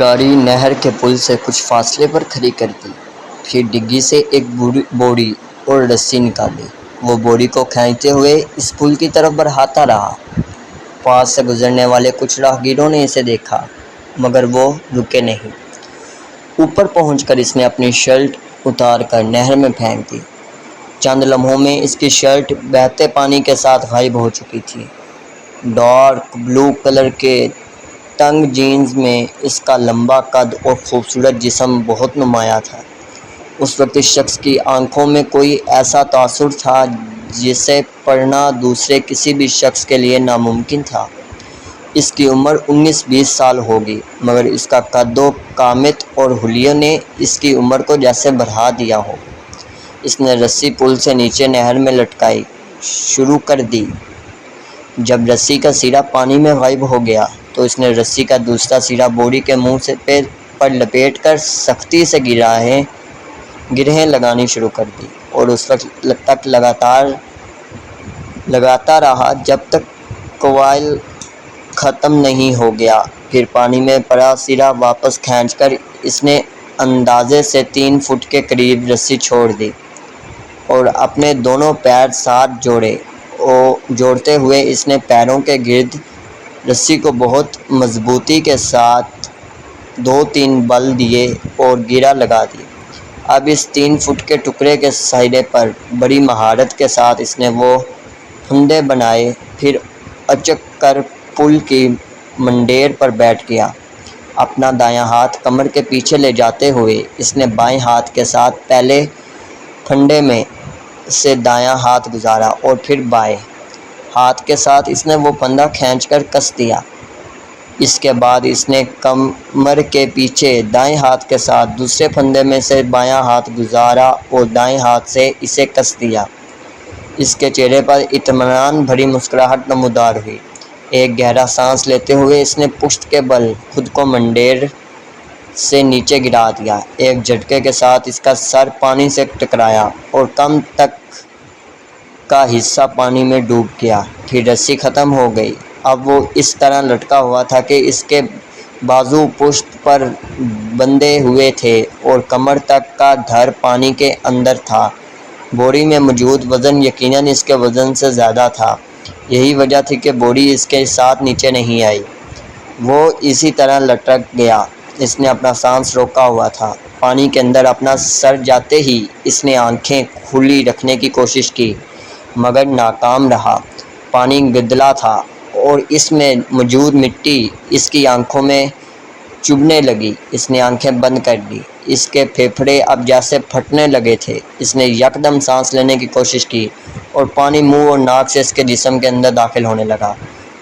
گاڑی نہر کے پل سے کچھ فاصلے پر کھڑی کر دی، پھر ڈگی سے ایک بوری اور رسی نکالی۔ وہ بوری کو کھینچتے ہوئے اس پل کی طرف بڑھاتا رہا۔ پاس سے گزرنے والے کچھ راہگیروں نے اسے دیکھا، مگر وہ رکے نہیں۔ اوپر پہنچ کر اس نے اپنی شرٹ اتار کر نہر میں پھینک دی۔ چند لمحوں میں اس کی شرٹ بہتے پانی کے ساتھ غائب ہو چکی تھی۔ ڈارک بلو کلر کے تنگ جینز میں اس کا لمبا قد اور خوبصورت جسم بہت نمایاں تھا۔ اس وقت اس شخص کی آنکھوں میں کوئی ایسا تاثر تھا جسے پڑھنا دوسرے کسی بھی شخص کے لیے ناممکن تھا۔ اس کی عمر 19-20 سال ہوگی، مگر اس کا قد و قامت اور حلیے نے اس کی عمر کو جیسے بڑھا دیا ہو۔ اس نے رسی پل سے نیچے نہر میں لٹکائی شروع کر دی۔ جب رسی کا سرا پانی میں غائب ہو گیا تو اس نے رسی کا دوسرا سرا بوری کے منہ پر لپیٹ کر سختی سے گرہیں لگانی شروع کر دی اور اس وقت تک لگاتا رہا جب تک کوئل ختم نہیں ہو گیا۔ پھر پانی میں پڑا سرا واپس کھینچ کر اس نے اندازے سے 3 فٹ کے قریب رسی چھوڑ دی اور اپنے دونوں پیر ساتھ جوڑتے ہوئے اس نے پیروں کے گرد رسی کو بہت مضبوطی کے ساتھ 2-3 بل دیے اور گرہ لگا دی۔ اب اس 3 فٹ کے ٹکڑے کے سہرے پر بڑی مہارت کے ساتھ اس نے وہ پھندے بنائے، پھر اچک کر پل کی منڈیر پر بیٹھ گیا۔ اپنا دایاں ہاتھ کمر کے پیچھے لے جاتے ہوئے اس نے بائیں ہاتھ کے ساتھ پہلے پھندے میں سے دایاں ہاتھ گزارا اور پھر بائیں ہاتھ کے ساتھ اس نے وہ پھندا کھینچ کر کس دیا۔ اس کے بعد اس نے کمر کے پیچھے دائیں ہاتھ کے ساتھ دوسرے پھندے میں سے بایاں ہاتھ گزارا اور دائیں ہاتھ سے اسے کس دیا۔ اس کے چہرے پر اطمینان بھری مسکراہٹ نمودار ہوئی۔ ایک گہرا سانس لیتے ہوئے اس نے پشت کے بل خود کو منڈیر سے نیچے گرا دیا۔ ایک جھٹکے کے ساتھ اس کا سر پانی سے ٹکرایا اور کم تک کا حصہ پانی میں ڈوب گیا۔ پھر رسی ختم ہو گئی۔ اب وہ اس طرح لٹکا ہوا تھا کہ اس کے بازو پشت پر بندھے ہوئے تھے اور کمر تک کا دھڑ پانی کے اندر تھا۔ بوری میں موجود وزن یقیناً اس کے وزن سے زیادہ تھا۔ یہی وجہ تھی کہ بوری اس کے ساتھ نیچے نہیں آئی۔ وہ اسی طرح لٹک گیا۔ اس نے اپنا سانس روکا ہوا تھا۔ پانی کے اندر اپنا سر جاتے ہی اس نے آنکھیں کھلی رکھنے کی کوشش کی، مگر ناکام رہا۔ پانی گدلا تھا اور اس میں موجود مٹی اس کی آنکھوں میں چبھنے لگی۔ اس نے آنکھیں بند کر لی۔ اس کے پھیپھڑے اب جیسے پھٹنے لگے تھے۔ اس نے یکدم سانس لینے کی کوشش کی اور پانی منہ اور ناک سے اس کے جسم کے اندر داخل ہونے لگا۔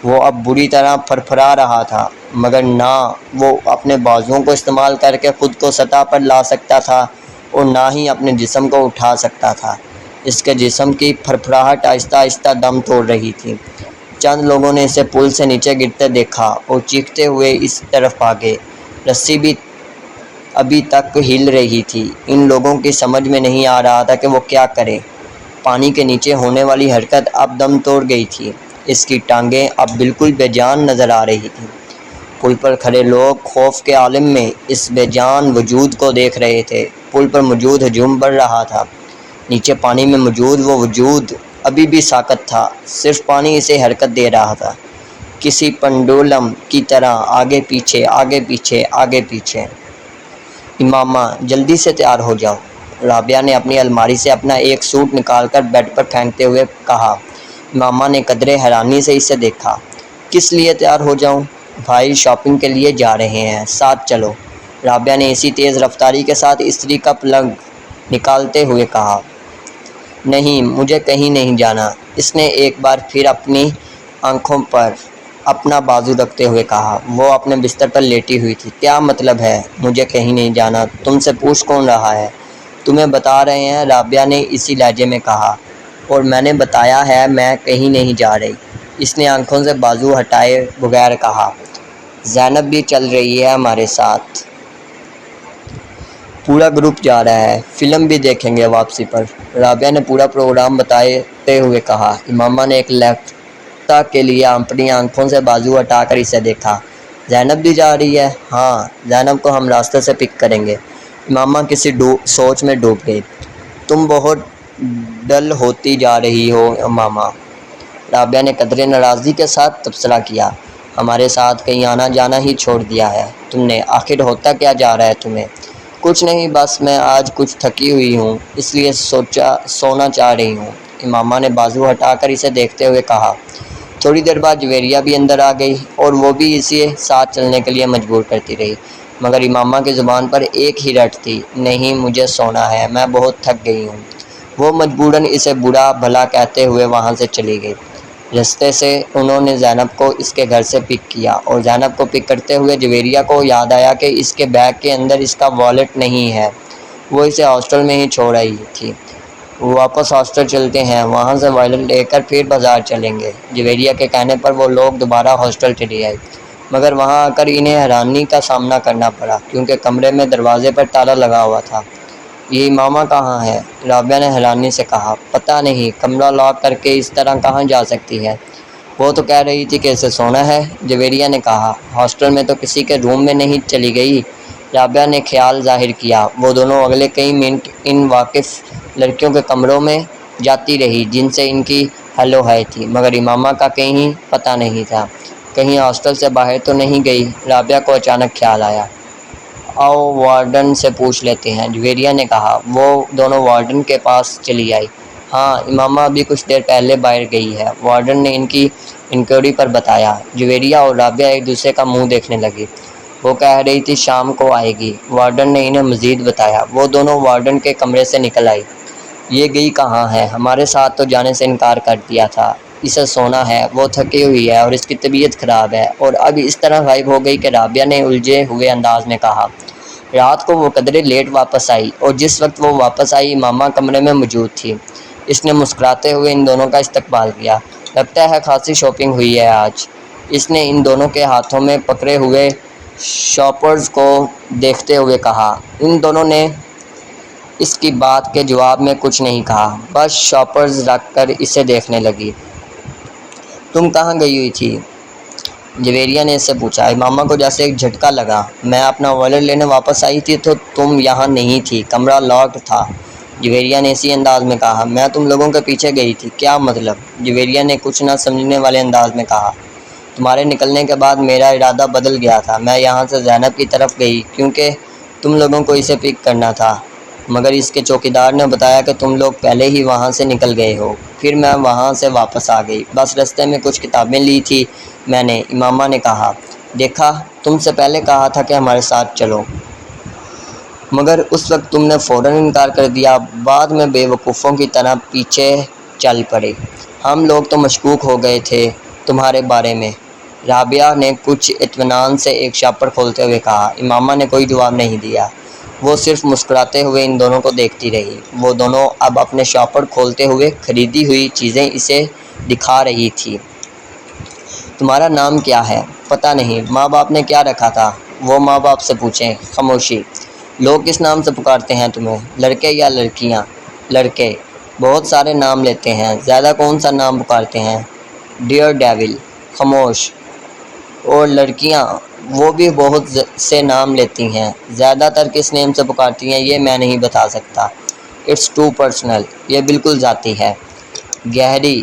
وہ اب بری طرح پھرپھرا رہا تھا، مگر نہ وہ اپنے بازوؤں کو استعمال کر کے خود کو سطح پر لا سکتا تھا اور نہ ہی اپنے جسم کو اٹھا سکتا تھا۔ اس کے جسم کی پھرپھراہٹ آہستہ آہستہ دم توڑ رہی تھی۔ چند لوگوں نے اسے پل سے نیچے گرتے دیکھا اور چیختے ہوئے اس طرف بھاگے۔ رسی بھی ابھی تک ہل رہی تھی۔ ان لوگوں کی سمجھ میں نہیں آ رہا تھا کہ وہ کیا کریں۔ پانی کے نیچے ہونے والی حرکت اب دم توڑ گئی تھی۔ اس کی ٹانگیں اب بالکل بے جان نظر آ رہی تھیں۔ پل پر کھڑے لوگ خوف کے عالم میں اس بے جان وجود کو دیکھ رہے تھے۔ پل پر موجود ہجوم بڑھ رہا تھا۔ نیچے پانی میں موجود وہ وجود ابھی بھی ساکت تھا۔ صرف پانی اسے حرکت دے رہا تھا، کسی پنڈولم کی طرح آگے پیچھے آگے پیچھے آگے پیچھے۔ امامہ جلدی سے تیار ہو جاؤ، رابعہ نے اپنی الماری سے اپنا ایک سوٹ نکال کر بیڈ پر پھینکتے ہوئے کہا۔ امامہ نے قدرے حیرانی سے اسے دیکھا۔ کس لیے تیار ہو جاؤں؟ بھائی شاپنگ کے لیے جا رہے ہیں، ساتھ چلو، رابعہ نے اسی تیز رفتاری کے ساتھ استری کا پلگ نکالتے ہوئے کہا۔ نہیں، مجھے کہیں نہیں جانا، اس نے ایک بار پھر اپنی آنکھوں پر اپنا بازو رکھتے ہوئے کہا۔ وہ اپنے بستر پر لیٹی ہوئی تھی۔ کیا مطلب ہے مجھے کہیں نہیں جانا؟ تم سے پوچھ کون رہا ہے؟ تمہیں بتا رہے ہیں، رابعہ نے اسی لہجے میں کہا۔ اور میں نے بتایا ہے میں کہیں نہیں جا رہی، اس نے آنکھوں سے بازو ہٹائے بغیر کہا۔ زینب بھی چل رہی ہے ہمارے ساتھ، پورا گروپ جا رہا ہے، فلم بھی دیکھیں گے واپسی پر، رابعہ نے پورا پروگرام بتاتے ہوئے کہا۔ امامہ نے ایک لفتہ کے لیے اپنی آنکھوں سے بازو ہٹا کر اسے دیکھا۔ زینب بھی جا رہی ہے؟ ہاں، زینب کو ہم راستے سے پک کریں گے۔ امامہ کسی سوچ میں ڈوب گئی۔ تم بہت ڈل ہوتی جا رہی ہو امامہ، رابعہ نے قدرے ناراضگی کے ساتھ تبصرہ کیا۔ ہمارے ساتھ کہیں آنا جانا ہی چھوڑ دیا ہے تم نے؟ آخر ہوتا کیا جا رہا ہے تمہیں؟ کچھ نہیں، بس میں آج کچھ تھکی ہوئی ہوں، اس لیے سونا چاہ رہی ہوں، امامہ نے بازو ہٹا کر اسے دیکھتے ہوئے کہا۔ تھوڑی دیر بعد جویریہ بھی اندر آ گئی اور وہ بھی اسے ساتھ چلنے کے لیے مجبور کرتی رہی، مگر امامہ کی زبان پر ایک ہی رٹ تھی، نہیں مجھے سونا ہے، میں بہت تھک گئی ہوں۔ وہ مجبوراً اسے برا بھلا کہتے ہوئے وہاں سے چلی گئی۔ رستے سے انہوں نے زینب کو اس کے گھر سے پک کیا اور زینب کو پک کرتے ہوئے جویریہ کو یاد آیا کہ اس کے بیگ کے اندر اس کا والیٹ نہیں ہے، وہ اسے ہاسٹل میں ہی چھوڑ آئی تھی۔ واپس ہاسٹل چلتے ہیں، وہاں سے والیٹ لے کر پھر بازار چلیں گے۔ جویریہ کے کہنے پر وہ لوگ دوبارہ ہاسٹل چلی آئی، مگر وہاں آ کر انہیں حیرانی کا سامنا کرنا پڑا کیونکہ کمرے میں دروازے پر تالا لگا ہوا تھا۔ یہ امامہ کہاں ہے؟ رابعہ نے حیرانی سے کہا۔ پتہ نہیں، کمرہ لاک کر کے اس طرح کہاں جا سکتی ہے؟ وہ تو کہہ رہی تھی کہ اسے سونا ہے، جویریہ نے کہا۔ ہاسٹل میں تو کسی کے روم میں نہیں چلی گئی؟ رابعہ نے خیال ظاہر کیا۔ وہ دونوں اگلے کئی منٹ ان واقف لڑکیوں کے کمروں میں جاتی رہی جن سے ان کی ہیلو ہائی تھی، مگر امامہ کا کہیں پتہ نہیں تھا۔ کہیں ہاسٹل سے باہر تو نہیں گئی؟ رابعہ کو اچانک خیال آیا۔ آؤ وارڈن سے پوچھ لیتے ہیں، جویریہ نے کہا۔ وہ دونوں وارڈن کے پاس چلی آئی۔ ہاں، امامہ ابھی کچھ دیر پہلے باہر گئی ہے، وارڈن نے ان کی انکوائری پر بتایا۔ جویریہ اور رابعہ ایک دوسرے کا منہ دیکھنے لگی۔ وہ کہہ رہی تھی شام کو آئے گی، وارڈن نے انہیں مزید بتایا۔ وہ دونوں وارڈن کے کمرے سے نکل آئی۔ یہ گئی کہاں ہے؟ ہمارے ساتھ تو جانے سے انکار کر دیا تھا، اسے سونا ہے، وہ تھکی ہوئی ہے اور اس کی طبیعت خراب ہے، اور اب اس طرح غائب ہو گئی کہ رابعہ نے الجھے ہوئے انداز میں کہا۔ رات کو وہ قدرے لیٹ واپس آئی اور جس وقت وہ واپس آئی امامہ کمرے میں موجود تھی۔ اس نے مسکراتے ہوئے ان دونوں کا استقبال کیا۔ لگتا ہے خاصی شاپنگ ہوئی ہے آج، اس نے ان دونوں کے ہاتھوں میں پکڑے ہوئے شاپرز کو دیکھتے ہوئے کہا۔ ان دونوں نے اس کی بات کے جواب میں کچھ نہیں کہا، بس شاپرز رکھ کر اسے دیکھنے لگی۔ تم کہاں گئی ہوئی تھی؟ جویریہ نے اس سے پوچھا۔ امامہ کو جیسے ایک جھٹکا لگا۔ میں اپنا والیٹ لینے واپس آئی تھی تو تم یہاں نہیں تھی، کمرہ لاکڈ تھا، جویریہ نے اسی انداز میں کہا۔ میں تم لوگوں کے پیچھے گئی تھی، کیا مطلب؟ جویریہ نے کچھ نہ سمجھنے والے انداز میں کہا۔ تمہارے نکلنے کے بعد میرا ارادہ بدل گیا تھا، میں یہاں سے زینب کی طرف گئی کیونکہ تم لوگوں کو اسے پک کرنا تھا، مگر اس کے چوکیدار نے بتایا کہ تم لوگ پہلے ہی وہاں سے نکل گئے ہو، پھر میں وہاں سے واپس آ گئی، بس رستے میں کچھ کتابیں لی تھی میں نے، امامہ نے کہا۔ دیکھا، تم سے پہلے کہا تھا کہ ہمارے ساتھ چلو، مگر اس وقت تم نے فوراً انکار کر دیا، بعد میں بے وقوفوں کی طرح پیچھے چل پڑے۔ ہم لوگ تو مشکوک ہو گئے تھے تمہارے بارے میں، رابعہ نے کچھ اطمینان سے ایک شاپر کھولتے ہوئے کہا۔ امامہ نے کوئی جواب نہیں دیا، وہ صرف مسکراتے ہوئے ان دونوں کو دیکھتی رہی۔ وہ دونوں اب اپنے شاپر کھولتے ہوئے خریدی ہوئی چیزیں اسے دکھا رہی تھی۔ تمہارا نام کیا ہے؟ پتہ نہیں، ماں باپ نے کیا رکھا تھا؟ وہ ماں باپ سے پوچھیں۔ خاموشی۔ لوگ کس نام سے پکارتے ہیں تمہیں، لڑکے یا لڑکیاں؟ لڑکے بہت سارے نام لیتے ہیں، زیادہ کون سا نام پکارتے ہیں؟ Dear devil. خاموش۔ اور لڑکیاں؟ وہ بھی بہت سے نام لیتی ہیں، زیادہ تر کس نیم سے پکارتی ہیں یہ میں نہیں بتا سکتا، اٹس ٹو پرسنل، یہ بالکل ذاتی ہے۔ گہری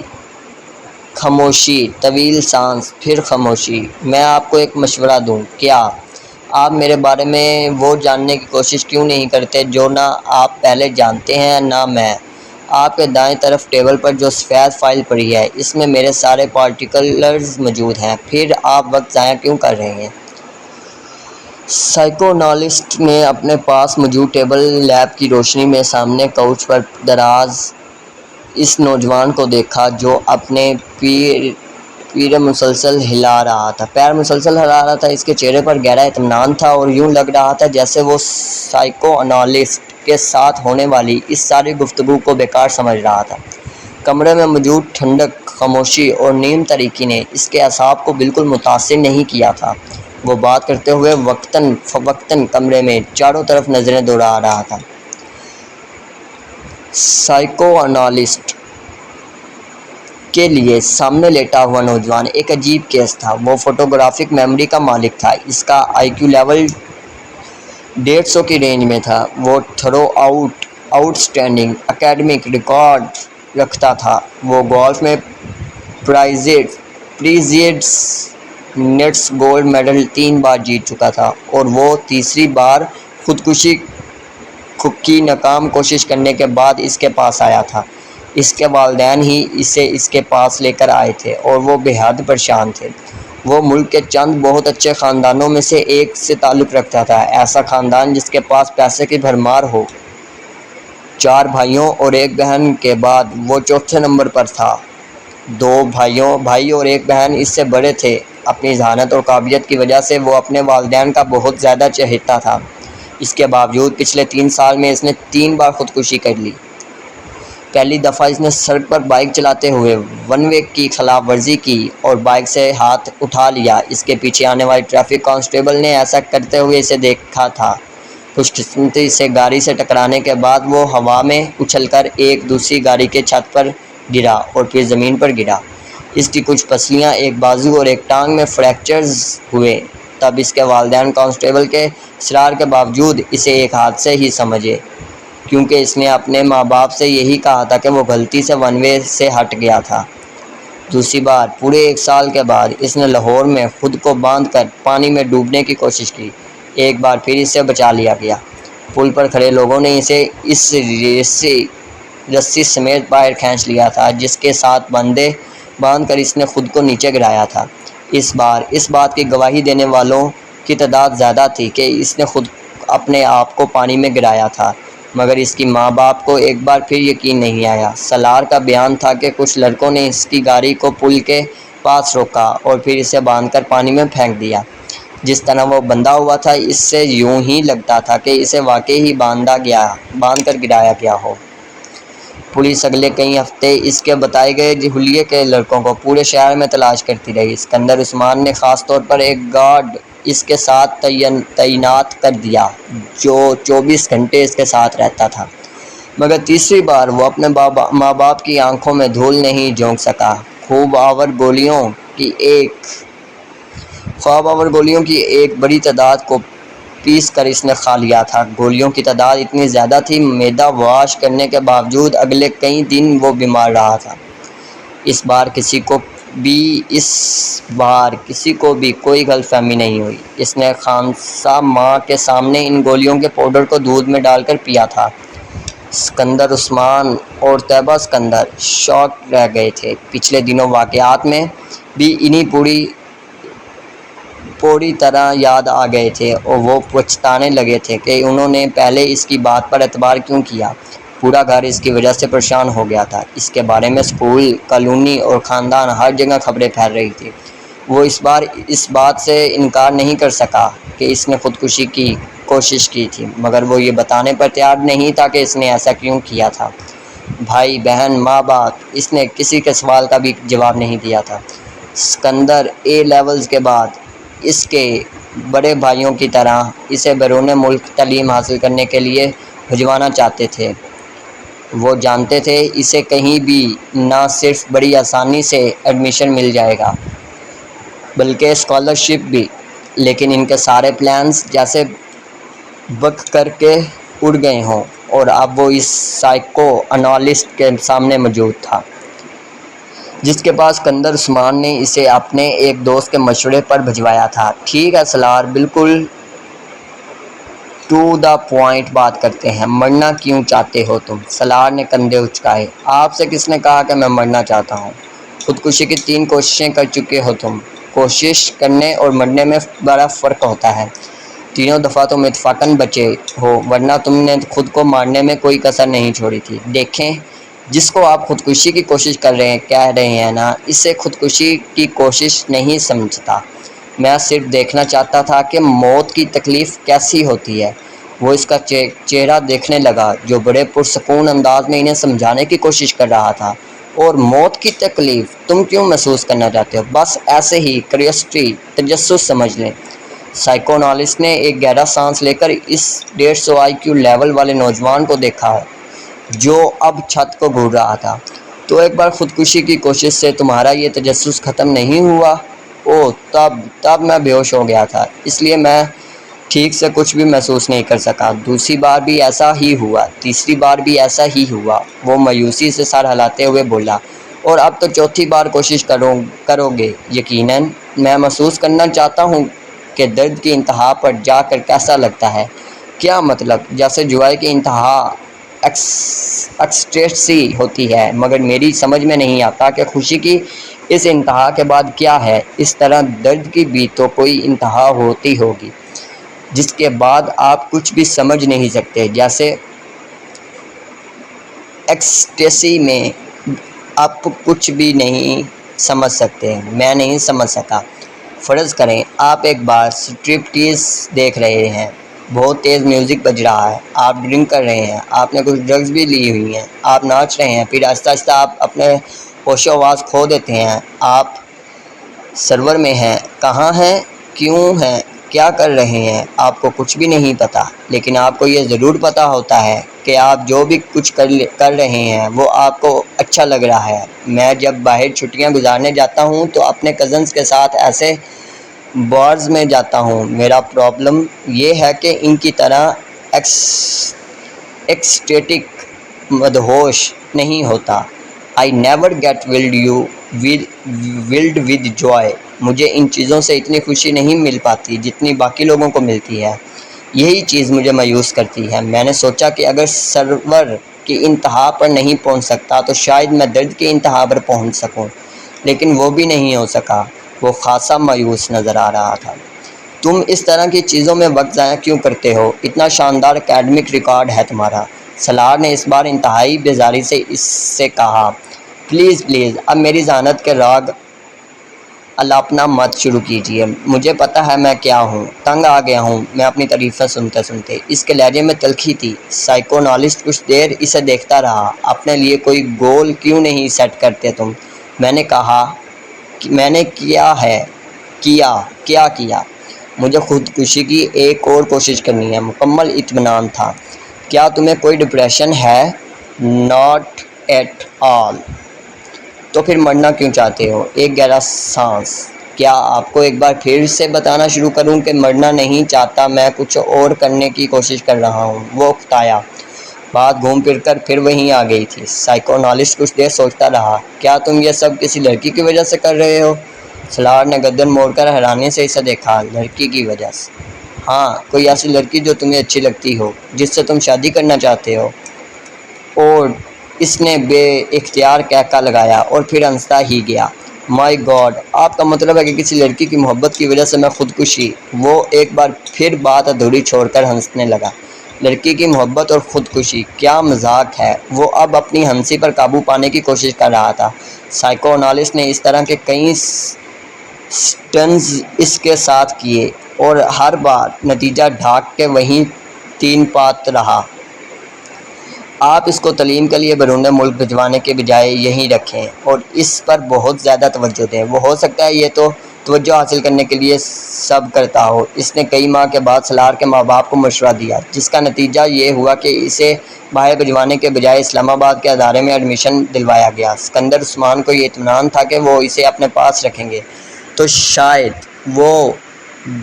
خاموشی، طویل سانس، پھر خاموشی۔ میں آپ کو ایک مشورہ دوں؟ کیا؟ آپ میرے بارے میں وہ جاننے کی کوشش کیوں نہیں کرتے جو نہ آپ پہلے جانتے ہیں نہ میں؟ آپ کے دائیں طرف ٹیبل پر جو سفید فائل پڑی ہے اس میں میرے سارے پارٹیکلز موجود ہیں، پھر آپ وقت ضائع کیوں کر رہے ہیں؟ سائیکو انالسٹ نے اپنے پاس موجود ٹیبل لیمپ کی روشنی میں سامنے کاؤچ پر دراز اس نوجوان کو دیکھا جو اپنے پیر مسلسل ہلا رہا تھا۔ اس کے چہرے پر گہرا اطمینان تھا اور یوں لگ رہا تھا جیسے وہ سائیکو انالسٹ کے ساتھ ہونے والی اس ساری گفتگو کو بیکار سمجھ رہا تھا۔ کمرے میں موجود ٹھنڈک، خاموشی اور نیم تاریکی نے اس کے اعصاب کو بالکل متاثر نہیں کیا تھا۔ وہ بات کرتے ہوئے وقتاً فوقتاً کمرے میں چاروں طرف نظریں دوڑا رہا تھا۔ سائیکو انالسٹ کے لیے سامنے لیٹا ہوا نوجوان ایک عجیب کیس تھا۔ وہ فوٹوگرافک میموری کا مالک تھا، اس کا آئی کیو لیول 150 کی رینج میں تھا۔ وہ through out standing academic record رکھتا تھا۔ وہ گولف میں پریزیڈس نیٹس گولڈ میڈل 3 بار جیت چکا تھا، اور وہ تیسری بار خودکشی کی ناکام کوشش کرنے کے بعد اس کے پاس آیا تھا۔ اس کے والدین ہی اسے اس کے پاس لے کر آئے تھے، اور وہ بے حد پریشان تھے۔ وہ ملک کے چند بہت اچھے خاندانوں میں سے ایک سے تعلق رکھتا تھا، ایسا خاندان جس کے پاس پیسے کی بھرمار ہو۔ 4 بھائیوں اور 1 بہن کے بعد وہ چوتھے نمبر پر تھا۔ 2 بھائی اور 1 بہن اس سے بڑے تھے۔ اپنی ذہانت اور قابلیت کی وجہ سے وہ اپنے والدین کا بہت زیادہ چہیتا تھا۔ اس کے باوجود پچھلے 3 سال میں اس نے 3 بار خودکشی کر لی۔ پہلی دفعہ اس نے سڑک پر بائک چلاتے ہوئے ون وے کی خلاف ورزی کی اور بائک سے ہاتھ اٹھا لیا۔ اس کے پیچھے آنے والے ٹریفک کانسٹیبل نے ایسا کرتے ہوئے اسے دیکھا تھا۔ خوش قسمتی سے گاڑی سے ٹکرانے کے بعد وہ ہوا میں اچھل کر ایک دوسری گاڑی کے چھت پر گرا اور پھر زمین پر گرا۔ اس کی کچھ پسلیاں، ایک بازو اور ایک ٹانگ میں فریکچرز ہوئے۔ تب اس کے والدین کانسٹیبل کے اصرار کے باوجود اسے ایک حادثے ہی سمجھے، کیونکہ اس نے اپنے ماں باپ سے یہی کہا تھا کہ وہ غلطی سے ون وے سے ہٹ گیا تھا۔ دوسری بار پورے 1 سال کے بعد اس نے لاہور میں خود کو باندھ کر پانی میں ڈوبنے کی کوشش کی۔ ایک بار پھر اسے بچا لیا گیا۔ پل پر کھڑے لوگوں نے اسے اس رسی سمیت باہر کھینچ لیا تھا جس کے ساتھ باندھ کر اس نے خود کو نیچے گرایا تھا۔ اس بار اس بات کی گواہی دینے والوں کی تعداد زیادہ تھی کہ اس نے خود اپنے آپ کو پانی میں گرایا تھا، مگر اس کی ماں باپ کو ایک بار پھر یقین نہیں آیا۔ سالار کا بیان تھا کہ کچھ لڑکوں نے اس کی گاڑی کو پل کے پاس روکا اور پھر اسے باندھ کر پانی میں پھینک دیا۔ جس طرح وہ بندھا ہوا تھا، اس سے یوں ہی لگتا تھا کہ اسے واقعی ہی باندھ کر گرایا گیا ہو۔ پولیس اگلے کئی ہفتے اس کے بتائے گئے حلیے کے لڑکوں کو پورے شہر میں تلاش کرتی رہی۔ اسکندر عثمان نے خاص طور پر ایک گارڈ اس کے ساتھ تعینات کر دیا جو 24 گھنٹے اس کے ساتھ رہتا تھا، مگر تیسری بار وہ اپنے ماں باپ کی آنکھوں میں دھول نہیں جھونک سکا۔ خواب آور گولیوں کی ایک بڑی تعداد کو پیس کر اس نے کھا لیا تھا۔ گولیوں کی تعداد اتنی زیادہ تھی، معدہ واش کرنے کے باوجود اگلے کئی دن وہ بیمار رہا تھا۔ اس بار کسی کو بھی کوئی غلط فہمی نہیں ہوئی۔ اس نے خامسا ماں کے سامنے ان گولیوں کے پاؤڈر کو دودھ میں ڈال کر پیا تھا۔ اسکندر عثمان اور طیبہ اسکندر شاکڈ رہ گئے تھے۔ پچھلے دنوں واقعات میں بھی انہیں پوری طرح یاد آ گئے تھے اور وہ پچھتانے لگے تھے کہ انہوں نے پہلے اس کی بات پر اعتبار کیوں کیا۔ پورا گھر اس کی وجہ سے پریشان ہو گیا تھا۔ اس کے بارے میں اسکول، کالونی اور خاندان ہر جگہ خبریں پھیل رہی تھی۔ وہ اس بات سے انکار نہیں کر سکا کہ اس نے خودکشی کی کوشش کی تھی، مگر وہ یہ بتانے پر تیار نہیں تھا کہ اس نے ایسا کیوں کیا تھا۔ بھائی، بہن، ماں باپ، اس نے کسی کے سوال کا بھی جواب نہیں دیا تھا۔ اسکندر اے لیولز کے بعد اس کے بڑے بھائیوں کی طرح اسے بیرون ملک تعلیم حاصل کرنے کے لیے بھجوانا چاہتے تھے۔ وہ جانتے تھے اسے کہیں بھی نہ صرف بڑی آسانی سے ایڈمیشن مل جائے گا بلکہ اسکالرشپ بھی، لیکن ان کے سارے پلانز جیسے بک کر کے اڑ گئے ہوں، اور اب وہ اس سائیکو انالسٹ کے سامنے موجود تھا جس کے پاس اسکندر عثمان نے اسے اپنے ایک دوست کے مشورے پر بھجوایا تھا۔ ٹھیک ہے سالار، بالکل ٹو دا پوائنٹ بات کرتے ہیں۔ مرنا کیوں چاہتے ہو تم؟ سالار نے کندھے اچکائے۔ آپ سے کس نے کہا کہ میں مرنا چاہتا ہوں؟ خودکشی کی 3 کوششیں کر چکے ہو تم۔ کوشش کرنے اور مرنے میں بڑا فرق ہوتا ہے۔ تینوں دفعہ تم اتفاقاً بچے ہو، ورنہ تم نے خود کو مارنے میں کوئی کسر نہیں چھوڑی تھی۔ دیکھیں، جس کو آپ خودکشی کی کوشش کہہ رہے ہیں نا، اسے خودکشی کی کوشش نہیں سمجھتا۔ میں صرف دیکھنا چاہتا تھا کہ موت کی تکلیف کیسی ہوتی ہے۔ وہ اس کا چہرہ دیکھنے لگا جو بڑے پرسکون انداز میں انہیں سمجھانے کی کوشش کر رہا تھا۔ اور موت کی تکلیف تم کیوں محسوس کرنا چاہتے ہو؟ بس ایسے ہی، کریوسٹی، تجسس سمجھ لیں۔ سائیکو انالسٹ نے ایک گہرا سانس لے کر اس 150 آئی کیو لیول والے نوجوان کو دیکھا جو اب چھت کو گھور رہا تھا۔ تو ایک بار خودکشی کی کوشش سے تمہارا یہ تجسس ختم نہیں ہوا؟ اوہ، تب میں بے ہوش ہو گیا تھا، اس لیے میں ٹھیک سے کچھ بھی محسوس نہیں کر سکا۔ دوسری بار بھی ایسا ہی ہوا، تیسری بار بھی ایسا ہی ہوا۔ وہ مایوسی سے سر ہلاتے ہوئے بولا، اور اب تو چوتھی بار کوشش کرو گے؟ یقیناً، میں محسوس کرنا چاہتا ہوں کہ درد کی انتہا پر جا کر کیسا لگتا ہے۔ کیا مطلب؟ جیسے جوائے کی انتہا ایکسٹیسی ہوتی ہے، مگر میری سمجھ میں نہیں آتا کہ خوشی کی اس انتہا کے بعد کیا ہے۔ اس طرح درد کی بھی تو کوئی انتہا ہوتی ہوگی جس کے بعد آپ کچھ بھی سمجھ نہیں سکتے، جیسے ایکسٹیسی میں آپ کچھ بھی نہیں سمجھ سکتے۔ میں نہیں سمجھ سکا۔ فرض کریں آپ ایک بار اسٹرپٹیز دیکھ رہے ہیں، بہت تیز میوزک بج رہا ہے، آپ ڈرنک کر رہے ہیں، آپ نے کچھ ڈرگز بھی لی ہوئی ہیں، آپ ناچ رہے ہیں، پھر آہستہ آہستہ آپ اپنے ہوش و آواز کھو دیتے ہیں۔ آپ سرور میں ہیں، کہاں ہیں، کیوں ہیں، کیا کر رہے ہیں، آپ کو کچھ بھی نہیں پتا، لیکن آپ کو یہ ضرور پتا ہوتا ہے کہ آپ جو بھی کچھ کر رہے ہیں وہ آپ کو اچھا لگ رہا ہے۔ میں جب باہر چھٹیاں گزارنے جاتا ہوں تو اپنے کزنز کے ساتھ ایسے بارز میں جاتا ہوں۔ میرا پرابلم یہ ہے کہ ان کی طرح ایکسٹیٹک مدہوش نہیں ہوتا۔ I never get filled with joy۔ مجھے ان چیزوں سے اتنی خوشی نہیں مل پاتی جتنی باقی لوگوں کو ملتی ہے۔ یہی چیز مجھے مایوس کرتی ہے۔ میں نے سوچا کہ اگر سرور کی انتہا پر نہیں پہنچ سکتا تو شاید میں درد کی انتہا پر پہنچ سکوں، لیکن وہ بھی نہیں ہو سکا۔ وہ خاصا مایوس نظر آ رہا تھا۔ تم اس طرح کی چیزوں میں وقت ضائع کیوں کرتے ہو؟ اتنا شاندار اکیڈمک ریکارڈ ہے تمہارا۔ سالار نے اس بار انتہائی بیزاری سے اس سے کہا، پلیز اب میری ذہانت کے راگ الاپنا مت شروع کیجیے۔ مجھے پتا ہے میں کیا ہوں، تنگ آ گیا ہوں۔ میں اپنی تعریفیں سنتے اس کے لہجے میں تلخی تھی۔ سائیکونالسٹ کچھ دیر اسے دیکھتا رہا۔ اپنے لیے کوئی گول کیوں نہیں سیٹ کرتے تم؟ میں نے کہا، میں نے کیا؟ مجھے خودکشی کی ایک اور کوشش کرنی ہے۔ مکمل اطمینان تھا۔ کیا تمہیں کوئی ڈپریشن ہے؟ Not at all. تو پھر مرنا کیوں چاہتے ہو؟ ایک گہرا سانس۔ کیا آپ کو ایک بار پھر سے بتانا شروع کروں کہ مرنا نہیں چاہتا، میں کچھ اور کرنے کی کوشش کر رہا ہوں؟ وہ اکتایا۔ بات گھوم پھر کر پھر وہیں آ گئی تھی۔ سائیکونالسٹ کچھ دیر سوچتا رہا۔ کیا تم یہ سب کسی لڑکی کی وجہ سے کر رہے ہو؟ سالار نے گردن موڑ کر حیرانی سے اسے دیکھا۔ لڑکی کی وجہ سے؟ ہاں، کوئی ایسی لڑکی جو تمہیں اچھی لگتی ہو، جس سے تم شادی کرنا چاہتے ہو۔ اور اس نے بے اختیار کہکا لگایا اور پھر ہنستا ہی گیا۔ مائی گاڈ، آپ کا مطلب ہے کہ کسی لڑکی کی محبت کی وجہ سے میں خودکشی؟ وہ ایک بار پھر بات ادھوری چھوڑ کر ہنسنے لگا۔ لڑکی کی محبت اور خودکشی؟ کیا مذاق ہے۔ وہ اب اپنی ہنسی پر قابو پانے کی کوشش کر رہا تھا۔ سائیکونالسٹ نے اس طرح کے کئی سٹنٹس اس کے ساتھ کیے اور ہر بار نتیجہ ڈھاک کے وہیں تین پات رہا۔ آپ اس کو تعلیم کے لیے بیرون ملک بھجوانے کے بجائے یہیں رکھیں اور اس پر بہت زیادہ توجہ دیں۔ وہ ہو سکتا ہے یہ تو توجہ حاصل کرنے کے لیے سب کرتا ہو۔ اس نے کئی ماہ کے بعد سالار کے ماں باپ کو مشورہ دیا، جس کا نتیجہ یہ ہوا کہ اسے باہر بھجوانے کے بجائے اسلام آباد کے ادارے میں ایڈمیشن دلوایا گیا۔ سکندر عثمان کو یہ اطمینان تھا کہ وہ اسے اپنے پاس رکھیں گے تو شاید وہ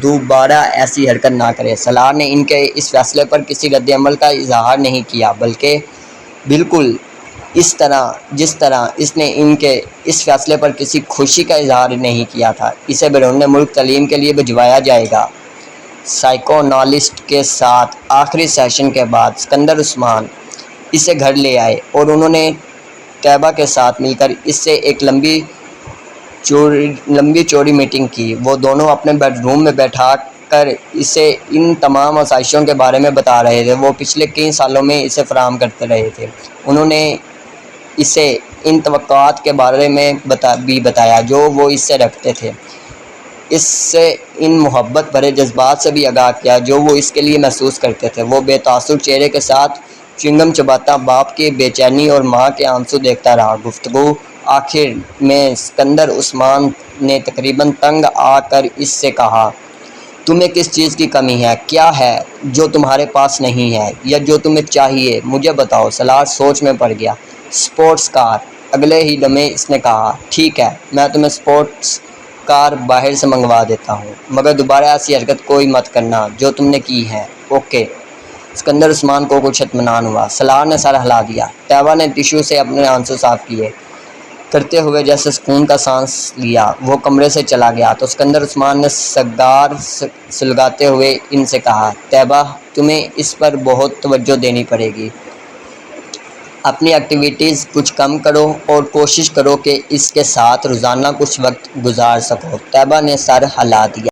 دوبارہ ایسی حرکت نہ کرے۔ سالار نے ان کے اس فیصلے پر کسی رد عمل کا اظہار نہیں کیا، بلکہ بالکل جس طرح اس نے ان کے اس فیصلے پر کسی خوشی کا اظہار نہیں کیا تھا۔ اسے بیرون ملک تعلیم کے لیے بھجوایا جائے گا۔ سائیکونالسٹ کے ساتھ آخری سیشن کے بعد سکندر عثمان اسے گھر لے آئے اور انہوں نے طیبہ کے ساتھ مل کر اس سے ایک لمبی چوڑی میٹنگ کی۔ وہ دونوں اپنے بیڈ روم میں بیٹھا کر اسے ان تمام آسائشوں کے بارے میں بتا رہے تھے وہ پچھلے کئی سالوں میں اسے فراہم کرتے رہے تھے۔ انہوں نے اسے ان توقعات کے بارے میں بھی بتایا جو وہ اس سے رکھتے تھے، اس سے ان محبت بھرے جذبات سے بھی آگاہ کیا جو وہ اس کے لیے محسوس کرتے تھے۔ وہ بے تاثر چہرے کے ساتھ چنگم چباتا باپ کی بے چینی اور ماں کے آنسو دیکھتا رہا۔ گفتگو آخر میں سکندر عثمان نے تقریباً تنگ آ کر اس سے کہا، تمہیں کس چیز کی کمی ہے؟ کیا ہے جو تمہارے پاس نہیں ہے یا جو تمہیں چاہیے؟ مجھے بتاؤ۔ سالار سوچ میں پڑ گیا۔ Sports car. اگلے ہی لمحے اس نے کہا، ٹھیک ہے، میں تمہیں سپورٹس کار باہر سے منگوا دیتا ہوں، مگر دوبارہ ایسی حرکت کوئی مت کرنا جو تم نے کی ہے، اوکے؟ اسکندر عثمان کو کچھ اطمینان ہوا۔ سالار نے سر ہلا دیا۔ طیبہ نے ٹشو سے اپنے آنسو صاف کیے کرتے ہوئے جیسے سکون کا سانس لیا وہ کمرے سے چلا گیا تو اسکندر عثمان نے سگار سلگاتے ہوئے ان سے کہا، طیبہ تمہیں اس پر بہت توجہ دینی پڑے گی، اپنی ایکٹیویٹیز کچھ کم کرو اور کوشش کرو کہ اس کے ساتھ روزانہ کچھ وقت گزار سکو۔ طیبہ نے سر ہلا دیا۔